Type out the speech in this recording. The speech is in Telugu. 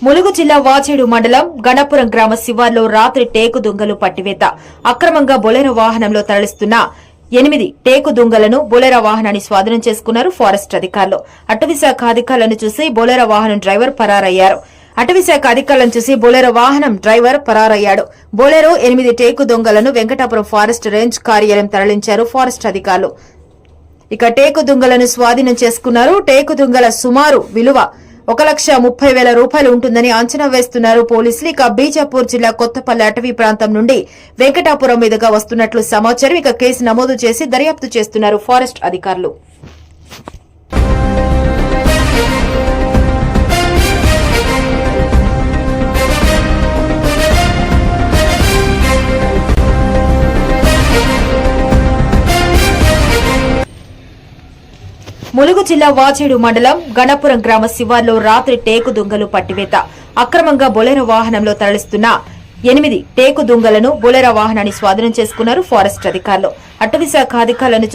ములుగు జిల్లా వాచేడు మండలం గణపురం గ్రామ శివార్లో రాత్రి టేకు దుంగలు పట్టివేత. అక్రమంగా బొలెరో వాహనంలో తరలిస్తున్న 8 టేకు దుంగలను బొలెరో వాహనాన్ని స్వాధీనం చేసుకున్నారు ఫారెస్ట్ అధికారులు. అటవీశాఖ అధికారులను చూసి బొలెరో వాహనం డ్రైవర్ పరారయ్యారు. అటవీశాఖ అధికారులను చూసి బొలెరో వాహనం డ్రైవర్ పరారయ్యాడు. బొలెరో 8 టేకు దొంగలను వెంకటాపురం ఫారెస్ట్ రేంజ్ కార్యాలయం తరలించారు ఫారెస్ట్ అధికారులు. ఇక టేకు దుంగలను స్వాధీనం చేసుకున్నారు. టేకు దుంగల సుమారు విలువ 1,30,000 రూపాయలు ఉంటుందని అంచనా వేస్తున్నారు పోలీసులు. ఇక బీజాపూర్ జిల్లా కొత్తపల్లి అటవీ ప్రాంతం నుండి వెంకటాపురం మీదుగా వస్తున్నట్లు సమాచారం. ఇక కేసు నమోదు చేసి దర్యాప్తు చేస్తున్నారు ఫారెస్ట్ అధికారులు. ములుగు జిల్లా వాచేడు మండలం గణపురం గ్రామ శివార్లో రాత్రి టేకు దుంగలు పట్టివేత. అక్రమంగా బొలెరో వాహనంలో తరలిస్తున్న 8 టేకు దుంగలను బొలెరో వాహనాన్ని స్వాధీనం చేసుకున్నారు ఫారెస్ట్ అధికారులు. అటవీశాఖ అధికారులను